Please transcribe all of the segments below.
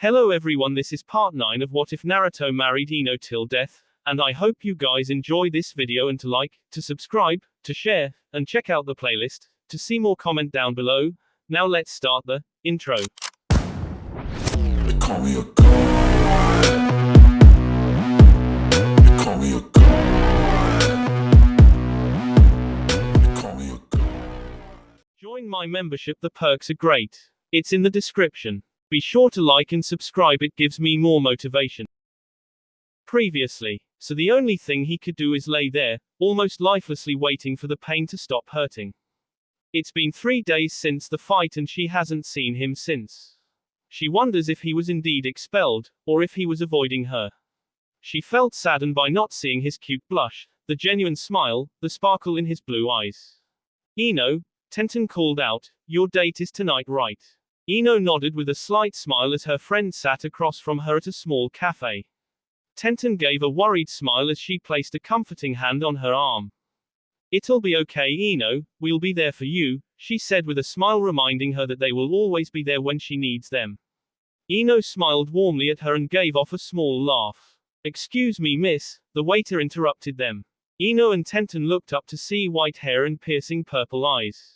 Hello everyone, this is part 9 of What If Naruto Married Ino Till Death, and I hope you guys enjoy this video and to like, to subscribe, to share, and check out the playlist, to see more comment down below. Now let's start the intro. They call me a god. They call me a god. They call me a god. Join my membership, the perks are great. It's in the description. Be sure to like and subscribe, it gives me more motivation. Previously, so the only thing he could do is lay there, almost lifelessly waiting for the pain to stop hurting. It's been 3 days since the fight and she hasn't seen him since. She wonders if he was indeed expelled, or if he was avoiding her. She felt saddened by not seeing his cute blush, the genuine smile, the sparkle in his blue eyes. Ino, Tenten called out, "Your date is tonight, right?" Ino nodded with a slight smile as her friend sat across from her at a small cafe. Tenten gave a worried smile as she placed a comforting hand on her arm. "It'll be okay, Ino, we'll be there for you," she said with a smile, reminding her that they will always be there when she needs them. Ino smiled warmly at her and gave off a small laugh. "Excuse me, miss," the waiter interrupted them. Ino and Tenten looked up to see white hair and piercing purple eyes.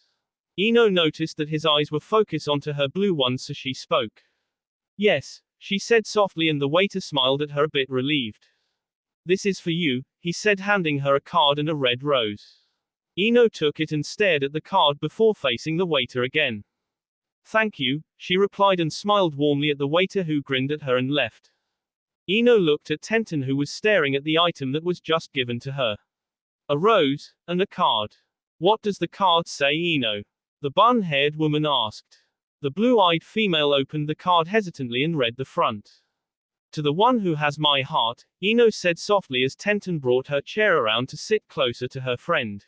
Ino noticed that his eyes were focused onto her blue ones, so she spoke. "Yes," she said softly, and the waiter smiled at her, a bit relieved. "This is for you," he said, handing her a card and a red rose. Ino took it and stared at the card before facing the waiter again. "Thank you," she replied and smiled warmly at the waiter, who grinned at her and left. Ino looked at Tenten, who was staring at the item that was just given to her. A rose, and a card. "What does the card say, Ino?" the bun-haired woman asked. The blue-eyed female opened the card hesitantly and read the front. "To the one who has my heart," Ino said softly as Tenten brought her chair around to sit closer to her friend.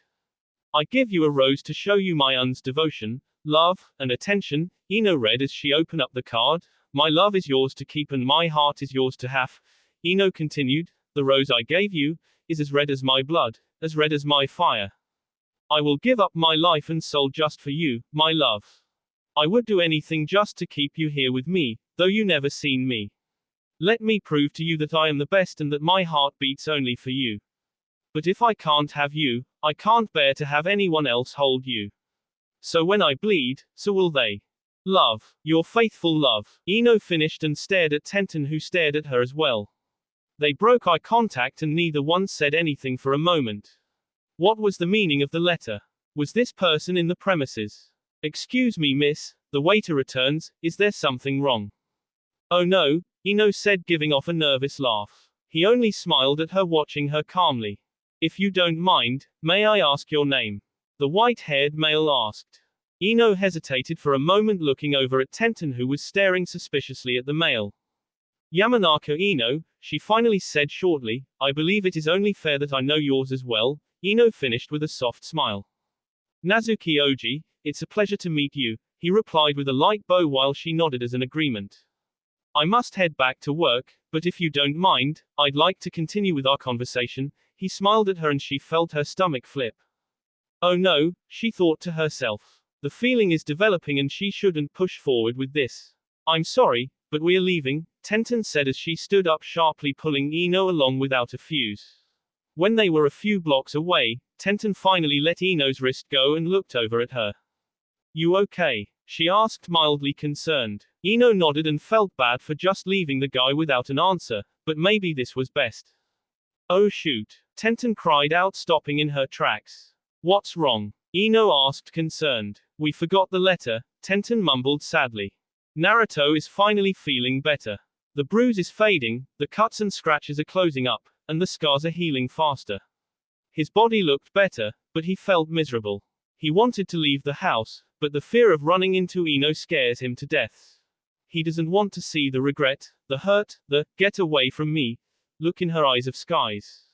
"I give you a rose to show you my devotion, love, and attention," Ino read as she opened up the card. "My love is yours to keep and my heart is yours to have," Ino continued. "The rose I gave you is as red as my blood, as red as my fire. I will give up my life and soul just for you, my love. I would do anything just to keep you here with me, though you never seen me. Let me prove to you that I am the best and that my heart beats only for you. But if I can't have you, I can't bear to have anyone else hold you. So when I bleed, so will they. Love, your faithful love," Ino finished and stared at Tenten, who stared at her as well. They broke eye contact and neither one said anything for a moment. What was the meaning of the letter? Was this person in the premises? "Excuse me, miss," the waiter returns, "is there something wrong?" "Oh no," Ino said, giving off a nervous laugh. He only smiled at her, watching her calmly. "If you don't mind, may I ask your name?" the white-haired male asked. Ino hesitated for a moment, looking over at Tenten, who was staring suspiciously at the male. "Yamanaka Ino," she finally said shortly. "I believe it is only fair that I know yours as well," Ino finished with a soft smile. "Nazuki Oji, it's a pleasure to meet you," he replied with a light bow while she nodded as an agreement. "I must head back to work, but if you don't mind, I'd like to continue with our conversation." He smiled at her and she felt her stomach flip. "Oh no," she thought to herself. "The feeling is developing and she shouldn't push forward with this. I'm sorry, but we're leaving," Tenten said as she stood up sharply, pulling Ino along without a fuse. When they were a few blocks away, Tenten finally let Ino's wrist go and looked over at her. "You okay?" she asked, mildly concerned. Ino nodded and felt bad for just leaving the guy without an answer, but maybe this was best. "Oh shoot," Tenten cried out, stopping in her tracks. "What's wrong?" Ino asked, concerned. "We forgot the letter," Tenten mumbled sadly. "Naruto is finally feeling better. The bruise is fading, the cuts and scratches are closing up, and the scars are healing faster. His body looked better, but he felt miserable. He wanted to leave the house, but the fear of running into Ino scares him to death. He doesn't want to see the regret, the hurt, the 'get away from me' look in her eyes of skies."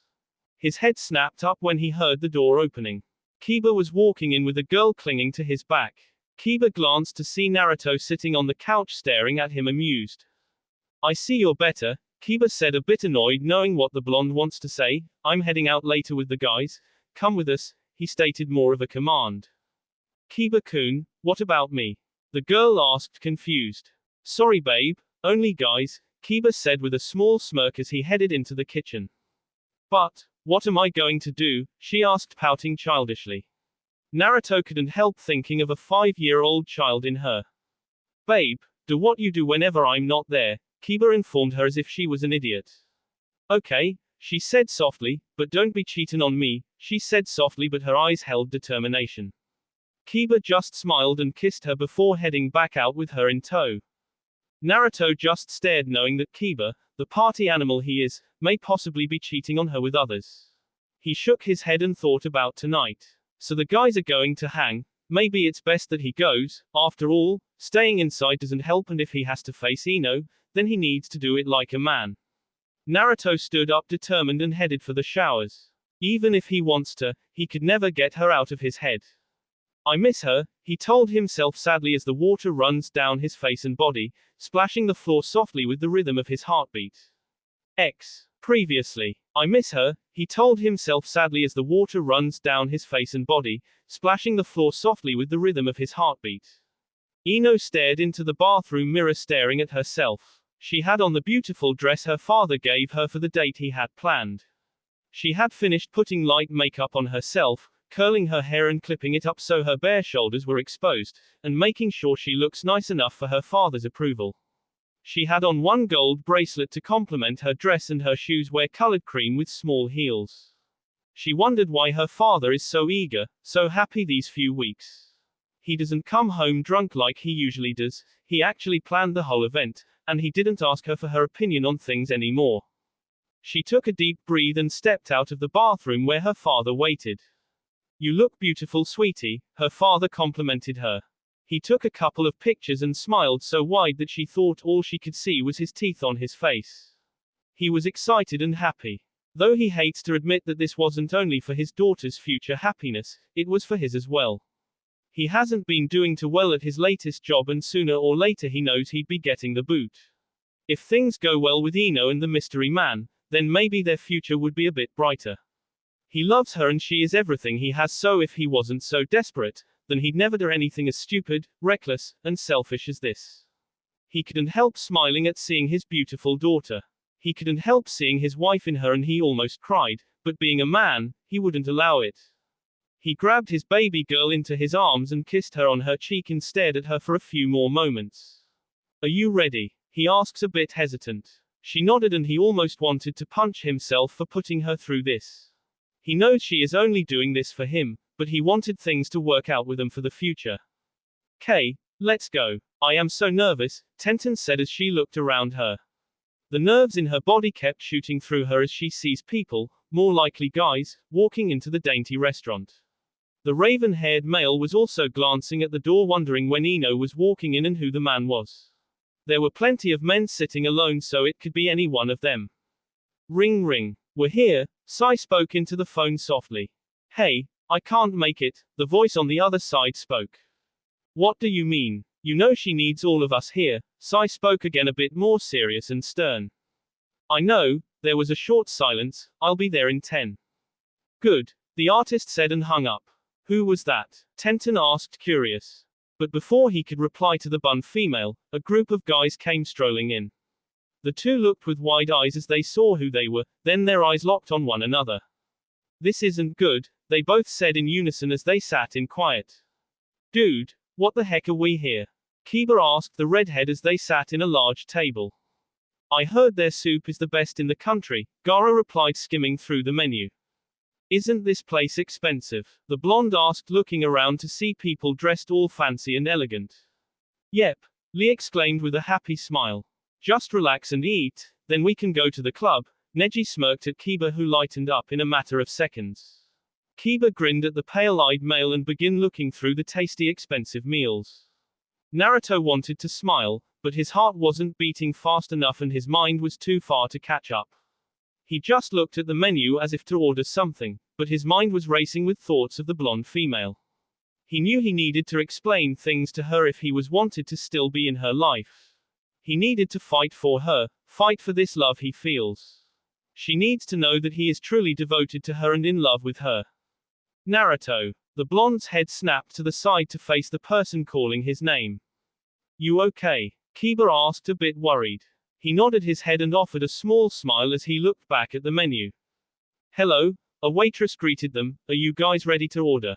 His head snapped up when he heard the door opening. Kiba was walking in with a girl clinging to his back. Kiba glanced to see Naruto sitting on the couch staring at him, amused. "I see you're better," Kiba said, a bit annoyed knowing what the blonde wants to say. "I'm heading out later with the guys. Come with us," he stated, more of a command. "Kiba-kun, what about me?" the girl asked, confused. "Sorry babe, Only guys, Kiba said with a small smirk as he headed into the kitchen. But, what am I going to do? She asked, pouting childishly. Naruto couldn't help thinking of a 5-year-old child in her. Babe, do what you do whenever I'm not there, Kiba informed her as if she was an idiot. Okay, she said softly, but don't be cheating on me, she said softly, but her eyes held determination. Kiba just smiled and kissed her before heading back out with her in tow. Naruto just stared, knowing that Kiba, the party animal he is, may possibly be cheating on her with others. He shook his head and thought about tonight. So the guys are going to hang, maybe it's best that he goes, after all, staying inside doesn't help, and if he has to face Ino, then he needs to do it like a man. Naruto stood up determined and headed for the showers. Even if he wants to, he could never get her out of his head. I miss her, he told himself sadly as the water runs down his face and body, splashing the floor softly with the rhythm of his heartbeat. Previously. I miss her, he told himself sadly as the water runs down his face and body, splashing the floor softly with the rhythm of his heartbeat. Ino stared into the bathroom mirror, staring at herself. She had on the beautiful dress her father gave her for the date he had planned. She had finished putting light makeup on herself, curling her hair and clipping it up so her bare shoulders were exposed, and making sure she looks nice enough for her father's approval. She had on one gold bracelet to complement her dress, and her shoes were colored cream with small heels. She wondered why her father is so eager, so happy these few weeks. He doesn't come home drunk like he usually does, he actually planned the whole event, and he didn't ask her for her opinion on things anymore. She took a deep breath and stepped out of the bathroom where her father waited. You look beautiful, sweetie, her father complimented her. He took a couple of pictures and smiled so wide that she thought all she could see was his teeth on his face. He was excited and happy. Though he hates to admit that this wasn't only for his daughter's future happiness, it was for his as well. He hasn't been doing too well at his latest job, and sooner or later he knows he'd be getting the boot. If things go well with Ino and the mystery man, then maybe their future would be a bit brighter. He loves her and she is everything he has, so if he wasn't so desperate, then he'd never do anything as stupid, reckless, and selfish as this. He couldn't help smiling at seeing his beautiful daughter. He couldn't help seeing his wife in her, and he almost cried, but being a man, he wouldn't allow it. He grabbed his baby girl into his arms and kissed her on her cheek and stared at her for a few more moments. Are you ready? He asks, a bit hesitant. She nodded, and he almost wanted to punch himself for putting her through this. He knows she is only doing this for him, but he wanted things to work out with them for the future. "Kay, let's go. I am so nervous," Tenten said as she looked around her. The nerves in her body kept shooting through her as she sees people, more likely guys, walking into the dainty restaurant. The raven-haired male was also glancing at the door, wondering when Ino was walking in and who the man was. There were plenty of men sitting alone, so it could be any one of them. Ring ring. We're here, Sai spoke into the phone softly. Hey, I can't make it, the voice on the other side spoke. What do you mean? You know she needs all of us here, Sai spoke again, a bit more serious and stern. I know, there was a short silence, I'll be there in 10. Good, the artist said and hung up. Who was that? Tenten asked, curious. But before he could reply to the bun female, a group of guys came strolling in. The two looked with wide eyes as they saw who they were, then their eyes locked on one another. This isn't good, they both said in unison as they sat in quiet. Dude, what the heck are we here? Kiba asked the redhead as they sat in a large table. I heard their soup is the best in the country, Gaara replied, skimming through the menu. Isn't this place expensive? The blonde asked, looking around to see people dressed all fancy and elegant. Yep, Lee exclaimed with a happy smile. Just relax and eat, then we can go to the club. Neji smirked at Kiba, who lightened up in a matter of seconds. Kiba grinned at the pale-eyed male and began looking through the tasty, expensive meals. Naruto wanted to smile, but his heart wasn't beating fast enough and his mind was too far to catch up. He just looked at the menu as if to order something, but his mind was racing with thoughts of the blonde female. He knew he needed to explain things to her if he was wanted to still be in her life. He needed to fight for her, fight for this love he feels. She needs to know that he is truly devoted to her and in love with her. Naruto. The blonde's head snapped to the side to face the person calling his name. You okay? Kiba asked, a bit worried. He nodded his head and offered a small smile as he looked back at the menu. Hello, a waitress greeted them. Are you guys ready to order?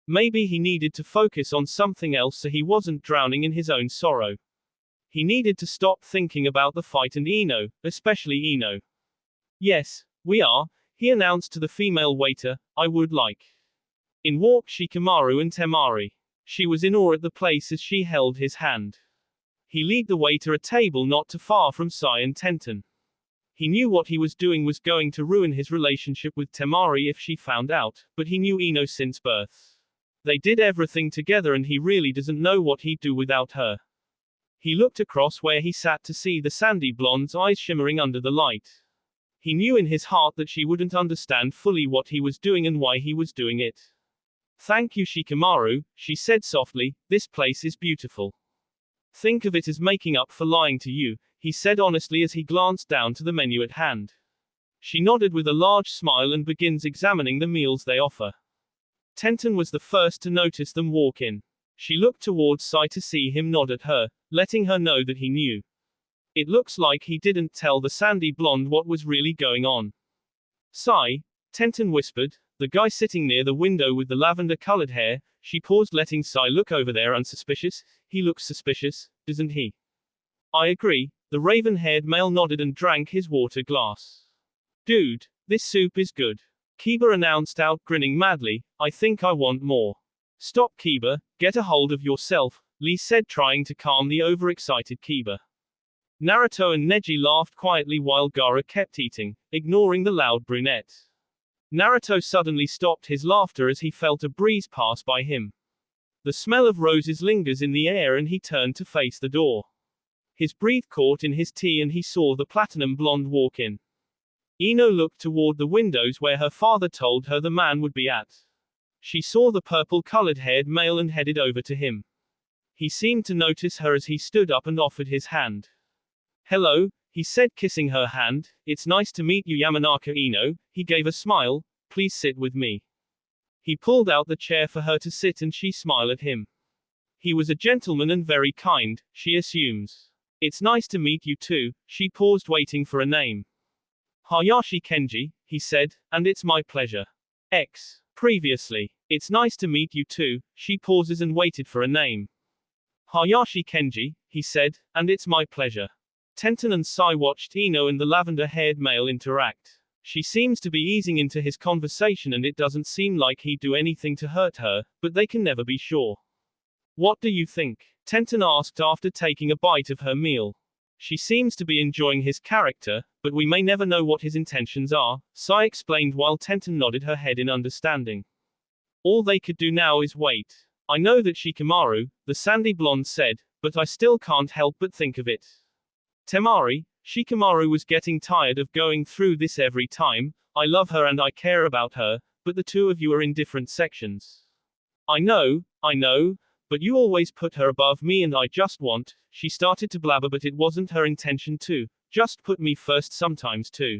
Maybe he needed to focus on something else so he wasn't drowning in his own sorrow. He needed to stop thinking about the fight and Ino, especially Ino. Yes, we are, he announced to the female waiter. I would like. In walked Shikamaru and Temari. She was in awe at the place as she held his hand. He led the way to a table not too far from Sai and Tenten. He knew what he was doing was going to ruin his relationship with Temari if she found out, but he knew Ino since birth. They did everything together and he really doesn't know what he'd do without her. He looked across where he sat to see the sandy blonde's eyes shimmering under the light. He knew in his heart that she wouldn't understand fully what he was doing and why he was doing it. Thank you, Shikamaru, she said softly, this place is beautiful. Think of it as making up for lying to you, he said honestly as he glanced down to the menu at hand. She nodded with a large smile and begins examining the meals they offer. Tenten was the first to notice them walk in. She looked towards Sai to see him nod at her, letting her know that he knew. It looks like he didn't tell the sandy blonde what was really going on. Sai, Tenten whispered, the guy sitting near the window with the lavender-colored hair. She paused, letting Sai look over there unsuspicious. He looks suspicious, doesn't he? I agree, the raven-haired male nodded and drank his water glass. Dude, this soup is good. Kiba announced out, grinning madly. I think I want more. Stop, Kiba, get a hold of yourself, Lee said, trying to calm the overexcited Kiba. Naruto and Neji laughed quietly while Gaara kept eating, ignoring the loud brunette. Naruto suddenly stopped his laughter as he felt a breeze pass by him. The smell of roses lingers in the air and he turned to face the door. His breath caught in his tea and he saw the platinum blonde walk in. Ino looked toward the windows where her father told her the man would be at. She saw the purple-colored haired male and headed over to him. He seemed to notice her as he stood up and offered his hand. Hello, he said, kissing her hand. It's nice to meet you, Yamanaka Ino. He gave a smile. Please sit with me. He pulled out the chair for her to sit and she smiled at him. He was a gentleman and very kind, she assumes. It's nice to meet you too. She paused, waiting for a name. Hayashi Kenji, he said, and it's my pleasure. Previously. It's nice to meet you too. She pauses and waited for a name. Hayashi Kenji, he said, and it's my pleasure. Tenten and Sai watched Ino and the lavender-haired male interact. She seems to be easing into his conversation and it doesn't seem like he'd do anything to hurt her, but they can never be sure. What do you think? Tenten asked after taking a bite of her meal. She seems to be enjoying his character, but we may never know what his intentions are, Sai explained while Tenten nodded her head in understanding. All they could do now is wait. I know that Shikamaru, the sandy blonde said, but I still can't help but think of it. Temari, Shikamaru was getting tired of going through this every time. I love her and I care about her, but the two of you are in different sections. I know, but you always put her above me and I just want, she started to blabber but it wasn't her intention to, just put me first sometimes too.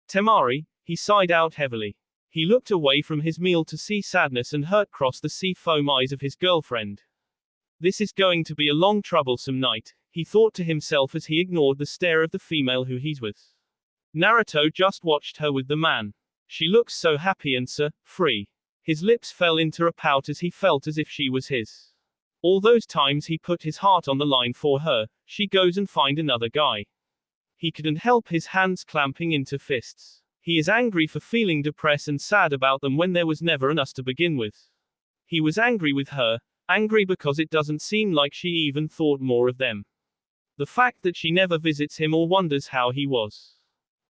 Temari, he sighed out heavily. He looked away from his meal to see sadness and hurt cross the sea foam eyes of his girlfriend. This is going to be a long troublesome night, he thought to himself as he ignored the stare of the female who he's with. Naruto just watched her with the man. She looks so happy and so free. His lips fell into a pout as he felt as if she was his. All those times he put his heart on the line for her, she goes and find another guy. He couldn't help his hands clamping into fists. He is angry for feeling depressed and sad about them when there was never an us to begin with. He was angry with her, angry because it doesn't seem like she even thought more of them. The fact that she never visits him or wonders how he was.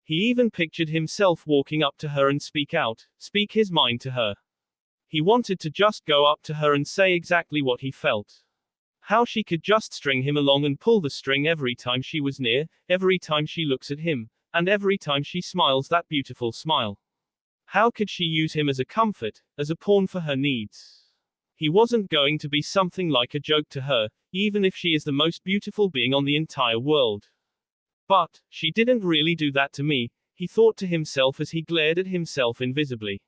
He even pictured himself walking up to her and speak his mind to her. He wanted to just go up to her and say exactly what he felt. How she could just string him along and pull the string every time she was near, every time she looks at him, and every time she smiles that beautiful smile. How could she use him as a comfort, as a pawn for her needs? He wasn't going to be something like a joke to her, even if she is the most beautiful being on the entire world. But, she didn't really do that to me, he thought to himself as he glared at himself invisibly.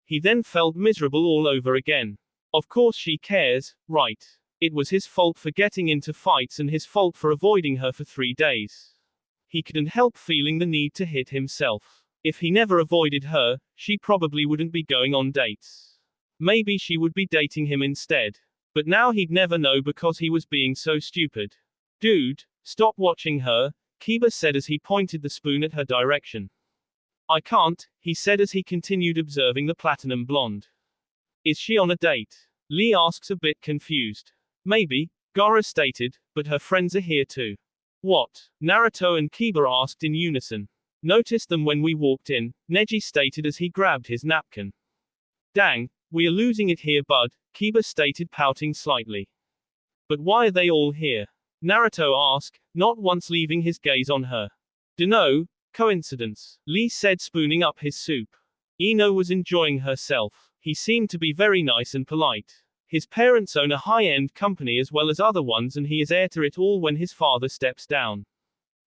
He then felt miserable all over again. Of course she cares, right? It was his fault for getting into fights and his fault for avoiding her for 3 days. He couldn't help feeling the need to hit himself. If he never avoided her, she probably wouldn't be going on dates. Maybe she would be dating him instead. But now he'd never know because he was being so stupid. Dude, stop watching her, Kiba said as he pointed the spoon at her direction. I can't, he said as he continued observing the platinum blonde. Is she on a date? Lee asks a bit confused. Maybe, Gaara stated, but her friends are here too. What? Naruto and Kiba asked in unison. Noticed them when we walked in, Neji stated as he grabbed his napkin. Dang, we are losing it here bud, Kiba stated pouting slightly. But why are they all here? Naruto asked, not once leaving his gaze on her. Dunno, coincidence, Lee said spooning up his soup. Ino was enjoying herself. He seemed to be very nice and polite. His parents own a high-end company as well as other ones and he is heir to it all when his father steps down.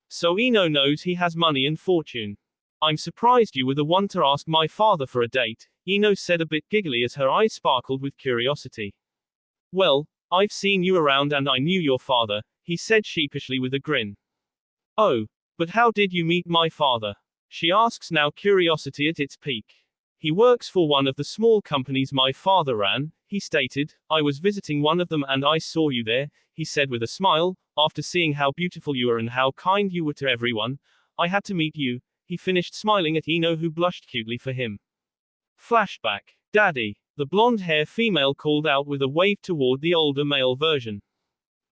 So Ino knows he has money and fortune. I'm surprised you were the one to ask my father for a date, Ino said a bit giggly as her eyes sparkled with curiosity. Well, I've seen you around and I knew your father, he said sheepishly with a grin. Oh, but how did you meet my father? She asks now, curiosity at its peak. He works for one of the small companies my father ran, he stated. I was visiting one of them and I saw you there, he said with a smile. After seeing how beautiful you are and how kind you were to everyone, I had to meet you, he finished smiling at Ino who blushed cutely for him. Flashback. Daddy. The blonde-hair female called out with a wave toward the older male version.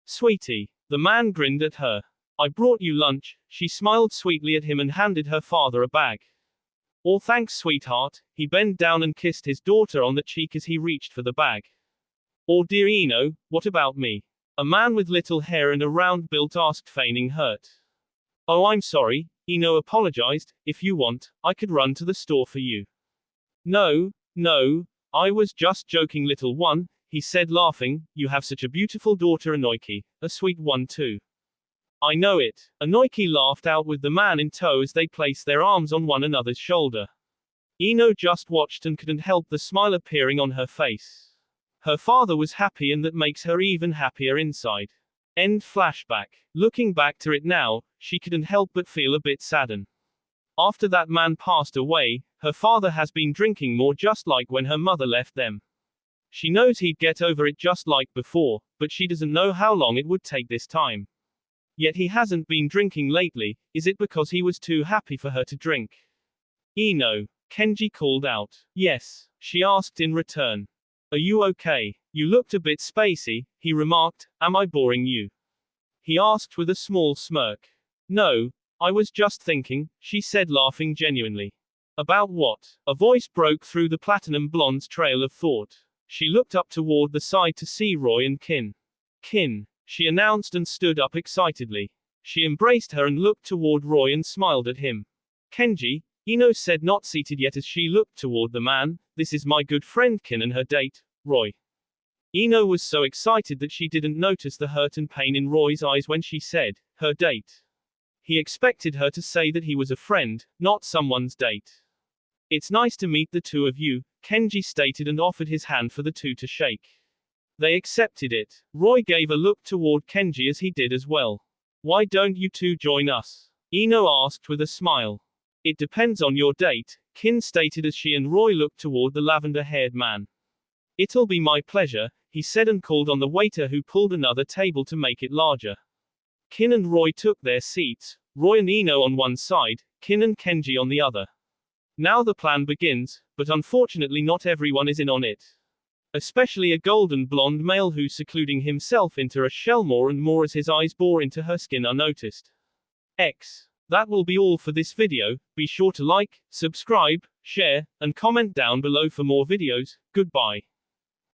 Sweetie. The man grinned at her. I brought you lunch, she smiled sweetly at him and handed her father a bag. Oh thanks sweetheart, he bent down and kissed his daughter on the cheek as he reached for the bag. Oh dear Ino, what about me? A man with little hair and a round build asked feigning hurt. Oh I'm sorry, Ino apologized, if you want, I could run to the store for you. No, I was just joking little one, he said laughing, you have such a beautiful daughter Inoki, a sweet one too. I know it. Inoki laughed out with the man in tow as they placed their arms on one another's shoulder. Ino just watched and couldn't help the smile appearing on her face. Her father was happy and that makes her even happier inside. End flashback. Looking back to it now, she couldn't help but feel a bit saddened. After that man passed away, her father has been drinking more just like when her mother left them. She knows he'd get over it just like before, but she doesn't know how long it would take this time. Yet he hasn't been drinking lately, is it because he was too happy for her to drink? Ino. Kenji called out. Yes, she asked in return. Are you okay? You looked a bit spacey, he remarked, am I boring you? He asked with a small smirk. No, I was just thinking, she said laughing genuinely. About what? A voice broke through the platinum blonde's trail of thought. She looked up toward the side to see Roy and Kin. Kin, she announced and stood up excitedly. She embraced her and looked toward Roy and smiled at him. Kenji, Ino said not seated yet as she looked toward the man, this is my good friend Kin and her date, Roy. Ino was so excited that she didn't notice the hurt and pain in Roy's eyes when she said, her date. He expected her to say that he was a friend, not someone's date. It's nice to meet the two of you, Kenji stated and offered his hand for the two to shake. They accepted it. Roy gave a look toward Kenji as he did as well. Why don't you two join us? Ino asked with a smile. It depends on your date, Kin stated as she and Roy looked toward the lavender-haired man. It'll be my pleasure, he said and called on the waiter who pulled another table to make it larger. Kin and Roy took their seats, Roy and Ino on one side, Kin and Kenji on the other. Now the plan begins, but unfortunately not everyone is in on it. Especially a golden blonde male who's secluding himself into a shell more and more as his eyes bore into her skin unnoticed. That will be all for this video. Be sure to like, subscribe, share, and comment down below for more videos. Goodbye.